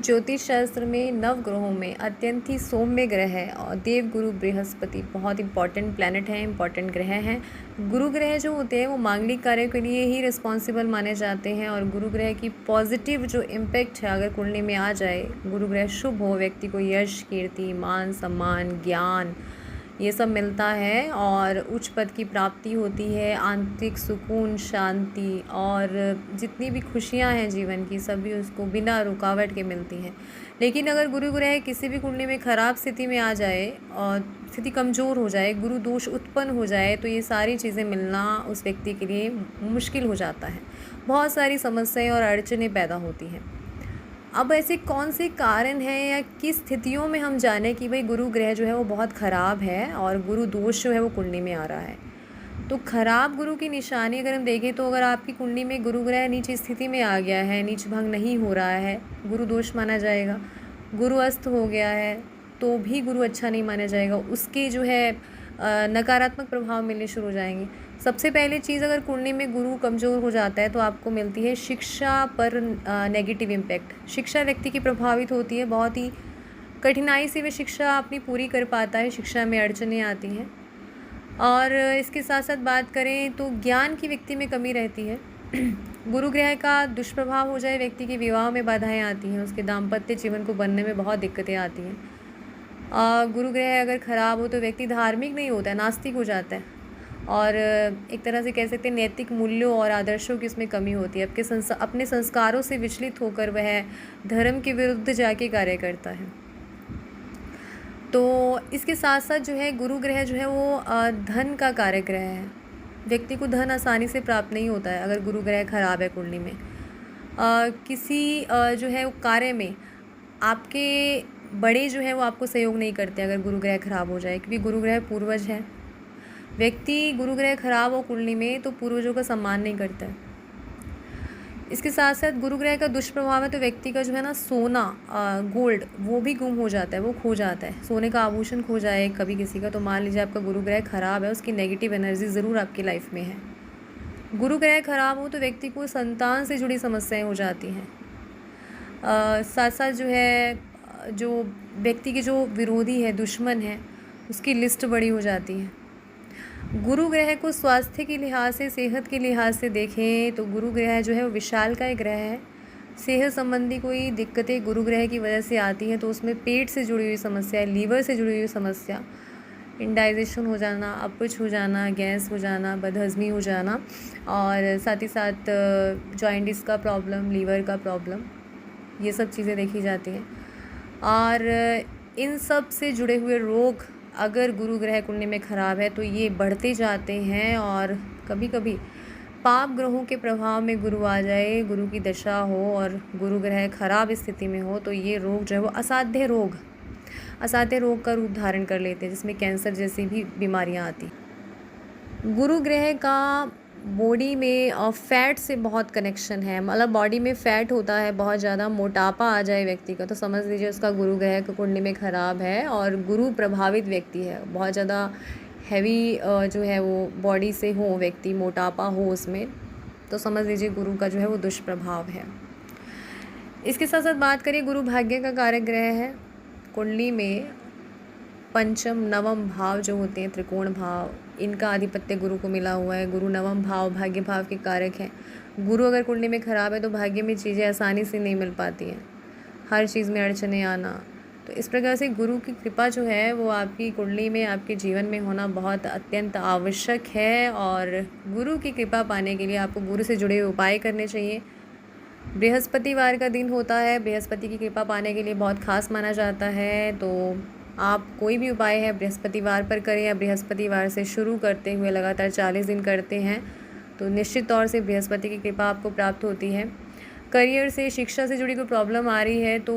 ज्योतिष शास्त्र में नव ग्रहों में अत्यंत ही सौम्य ग्रह है और देवगुरु बृहस्पति बहुत इंपॉर्टेंट प्लैनेट है, इंपॉर्टेंट ग्रह हैं। गुरु ग्रह जो होते हैं वो मांगलिक कार्यों के लिए ही रिस्पॉन्सिबल माने जाते हैं और गुरु ग्रह की पॉजिटिव जो इम्पैक्ट है अगर कुंडली में आ जाए, गुरु ग्रह शुभ हो, व्यक्ति को यश, कीर्ति, मान, सम्मान, ज्ञान ये सब मिलता है और उच्च पद की प्राप्ति होती है, आंतरिक सुकून, शांति और जितनी भी खुशियां हैं जीवन की सभी उसको बिना रुकावट के मिलती हैं। लेकिन अगर गुरु ग्रह किसी भी कुंडली में ख़राब स्थिति में आ जाए और स्थिति कमज़ोर हो जाए, गुरु दोष उत्पन्न हो जाए तो ये सारी चीज़ें मिलना उस व्यक्ति के लिए मुश्किल हो जाता है। बहुत सारी समस्याएं और अड़चनें पैदा होती हैं। अब ऐसे कौन से कारण हैं या किस स्थितियों में हम जाने कि भाई गुरु ग्रह जो है वो बहुत ख़राब है और गुरु दोष जो है वो कुंडली में आ रहा है। तो खराब गुरु की निशानी अगर हम देखें तो अगर आपकी कुंडली में गुरु ग्रह नीच स्थिति में आ गया है, नीच भंग नहीं हो रहा है, गुरु दोष माना जाएगा। गुरु अस्त हो गया है तो भी गुरु अच्छा नहीं माना जाएगा, उसके जो है नकारात्मक प्रभाव मिलने शुरू हो जाएंगे। सबसे पहले चीज़, अगर कुंडली में गुरु कमज़ोर हो जाता है तो आपको मिलती है शिक्षा पर नेगेटिव इम्पैक्ट। शिक्षा व्यक्ति की प्रभावित होती है, बहुत ही कठिनाई से वे शिक्षा अपनी पूरी कर पाता है, शिक्षा में अड़चनें आती हैं। और इसके साथ साथ बात करें तो ज्ञान की व्यक्ति में कमी रहती है। गुरु ग्रह का दुष्प्रभाव हो जाए, व्यक्ति के विवाह में बाधाएं आती हैं, उसके दाम्पत्य जीवन को बनने में बहुत दिक्कतें आती हैं। गुरु ग्रह अगर ख़राब हो तो व्यक्ति धार्मिक नहीं होता है, नास्तिक हो जाता है और एक तरह से कह सकते हैं नैतिक मूल्यों और आदर्शों की इसमें कमी होती है। अपने संस्कारों से विचलित होकर वह धर्म के विरुद्ध जाके कार्य करता है। तो इसके साथ साथ जो है गुरु ग्रह जो है वो धन का कारक ग्रह है। व्यक्ति को धन आसानी से प्राप्त नहीं होता है अगर गुरु ग्रह खराब है कुंडली में। किसी जो है वो कार्य में आपके बड़े जो है वो आपको सहयोग नहीं करते अगर गुरु ग्रह खराब हो जाए, क्योंकि गुरु ग्रह पूर्वज है। व्यक्ति गुरु ग्रह खराब हो कुंडली में तो पूर्वजों का सम्मान नहीं करता है। इसके साथ साथ गुरु ग्रह का दुष्प्रभाव है तो व्यक्ति का जो है ना सोना, गोल्ड वो भी गुम हो जाता है, वो खो जाता है। सोने का आभूषण खो जाए कभी किसी का तो मान लीजिए आपका गुरु ग्रह खराब है, उसकी नेगेटिव एनर्जी ज़रूर आपकी लाइफ में है। गुरु ग्रह खराब हो तो व्यक्ति को संतान से जुड़ी समस्याएं हो जाती हैं। साथ साथ जो है जो व्यक्ति के जो विरोधी है, दुश्मन है, उसकी लिस्ट बड़ी हो जाती है। गुरु ग्रह को स्वास्थ्य के लिहाज से, सेहत के लिहाज से देखें तो गुरु ग्रह जो है वो विशालकाय ग्रह है। सेहत संबंधी कोई दिक्कतें गुरु ग्रह की वजह से आती हैं तो उसमें पेट से जुड़ी हुई समस्या, लीवर से जुड़ी हुई समस्या, इंडाइजेशन हो जाना, अपच हो जाना, गैस हो जाना, बदहज़मी हो जाना और साथ ही साथ जॉइंटिस का प्रॉब्लम, लीवर का प्रॉब्लम, ये सब चीज़ें देखी जाती हैं। और इन सब से जुड़े हुए रोग अगर गुरु ग्रह कुंडली में ख़राब है तो ये बढ़ते जाते हैं और कभी कभी पाप ग्रहों के प्रभाव में गुरु आ जाए, गुरु की दशा हो और गुरु ग्रह खराब स्थिति में हो तो ये रोग जो है वो असाध्य रोग का रूप धारण कर लेते हैं, जिसमें कैंसर जैसी भी बीमारियां आती। गुरु ग्रह का बॉडी में फ़ैट से बहुत कनेक्शन है, मतलब बॉडी में फ़ैट होता है, बहुत ज़्यादा मोटापा आ जाए व्यक्ति का तो समझ लीजिए उसका गुरु ग्रह का कुंडली में ख़राब है और गुरु प्रभावित व्यक्ति है। बहुत ज़्यादा हैवी जो है वो बॉडी से हो व्यक्ति, मोटापा हो उसमें, तो समझ लीजिए गुरु का जो है वो दुष्प्रभाव है। इसके साथ साथ बात करिए, गुरु भाग्य का कारक ग्रह है। कुंडली में पंचम नवम भाव जो होते हैं, त्रिकोण भाव, इनका आधिपत्य गुरु को मिला हुआ है। गुरु नवम भाव भाग्य भाव के कारक हैं। गुरु अगर कुंडली में ख़राब है तो भाग्य में चीज़ें आसानी से नहीं मिल पाती हैं, हर चीज़ में अड़चनें आना। तो इस प्रकार से गुरु की कृपा जो है वो आपकी कुंडली में, आपके जीवन में होना बहुत अत्यंत आवश्यक है और गुरु की कृपा पाने के लिए आपको गुरु से जुड़े हुए उपाय करने चाहिए। बृहस्पतिवार का दिन होता है, बृहस्पति की कृपा पाने के लिए बहुत खास माना जाता है। तो आप कोई भी उपाय है बृहस्पतिवार पर करें या बृहस्पतिवार से शुरू करते हुए लगातार 40 दिन करते हैं तो निश्चित तौर से बृहस्पति की कृपा आपको प्राप्त होती है। करियर से, शिक्षा से जुड़ी कोई प्रॉब्लम आ रही है तो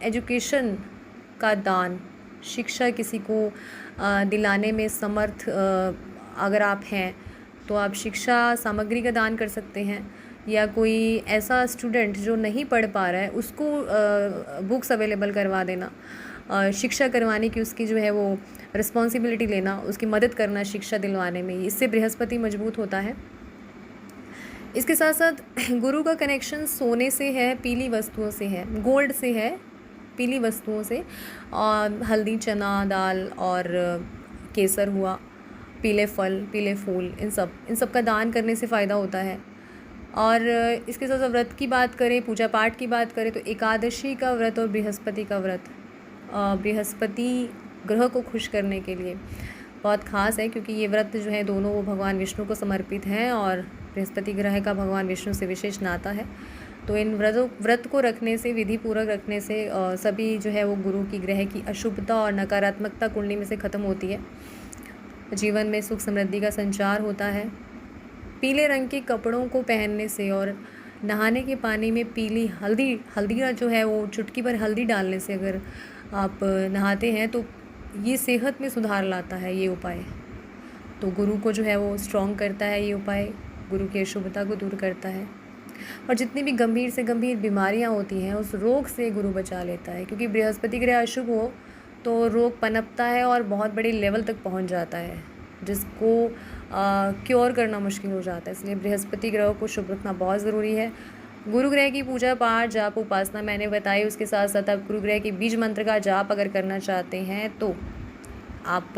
एजुकेशन का दान, शिक्षा किसी को दिलाने में समर्थ अगर आप हैं तो आप शिक्षा सामग्री का दान कर सकते हैं। या कोई ऐसा स्टूडेंट जो नहीं पढ़ पा रहा है उसको बुक्स अवेलेबल करवा देना, शिक्षा करवाने की उसकी जो है वो रिस्पॉन्सिबिलिटी लेना, उसकी मदद करना शिक्षा दिलवाने में, इससे बृहस्पति मजबूत होता है। इसके साथ साथ गुरु का कनेक्शन सोने से है, पीली वस्तुओं से है, गोल्ड से है, पीली वस्तुओं से, और हल्दी, चना दाल और केसर हुआ, पीले फल, पीले फूल, इन सब का दान करने से फ़ायदा होता है। और इसके साथ साथ व्रत की बात करें, पूजा पाठ की बात करें, तो एकादशी का व्रत और बृहस्पति का व्रत बृहस्पति ग्रह को खुश करने के लिए बहुत ख़ास है, क्योंकि ये व्रत जो है दोनों वो भगवान विष्णु को समर्पित हैं और बृहस्पति ग्रह का भगवान विष्णु से विशेष नाता है। तो इन व्रत को रखने से, विधि पूर्वक रखने से सभी जो है वो गुरु की ग्रह की अशुभता और नकारात्मकता कुंडली में से ख़त्म होती है। जीवन में सुख समृद्धि का संचार होता है। पीले रंग के कपड़ों को पहनने से और नहाने के पानी में पीली हल्दी जो है वो चुटकी भर हल्दी डालने से अगर आप नहाते हैं तो ये सेहत में सुधार लाता है ये उपाय। तो गुरु को जो है वो स्ट्रॉन्ग करता है ये उपाय, गुरु की अशुभता को दूर करता है, और जितनी भी गंभीर से गंभीर बीमारियां होती हैं उस रोग से गुरु बचा लेता है। क्योंकि बृहस्पति ग्रह अशुभ हो तो रोग पनपता है और बहुत बड़ी लेवल तक पहुंच जाता है, जिसको क्योर करना मुश्किल हो जाता है। इसलिए बृहस्पति ग्रह को शुभ रखना बहुत ज़रूरी है। गुरु ग्रह की पूजा पाठ, जाप, उपासना मैंने बताई, उसके साथ साथ आप गुरु ग्रह के बीज मंत्र का जाप अगर करना चाहते हैं तो आप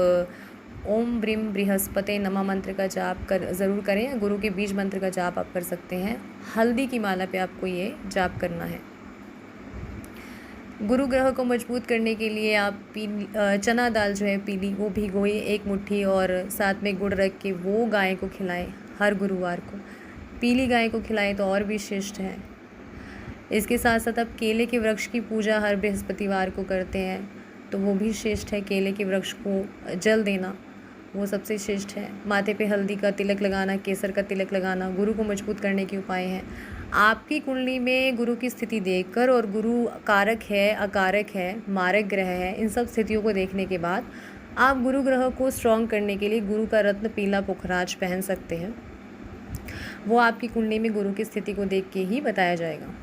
ओम ब्रीम बृहस्पते नमः मंत्र का जाप ज़रूर करें। गुरु के बीज मंत्र का जाप आप कर सकते हैं। हल्दी की माला पे आपको ये जाप करना है। गुरु ग्रह को मजबूत करने के लिए आप चना दाल जो है पीली वो भिगोइए 1 मुट्ठी, और साथ में गुड़ रख के वो गाय को खिलाएं हर गुरुवार को। पीली गाय को खिलाएं तो और भी श्रेष्ठ है। इसके साथ साथ आप केले के वृक्ष की पूजा हर बृहस्पतिवार को करते हैं तो वो भी श्रेष्ठ है। केले के वृक्ष को जल देना वो सबसे श्रेष्ठ है। माथे पे हल्दी का तिलक लगाना, केसर का तिलक लगाना गुरु को मजबूत करने के उपाय हैं। आपकी कुंडली में गुरु की स्थिति देखकर, और गुरु कारक है, अकारक है, मारक ग्रह है, इन सब स्थितियों को देखने के बाद आप गुरु ग्रह को स्ट्रॉन्ग करने के लिए गुरु का रत्न पीला पुखराज पहन सकते हैं। वो आपकी कुंडली में गुरु की स्थिति को देख के ही बताया जाएगा।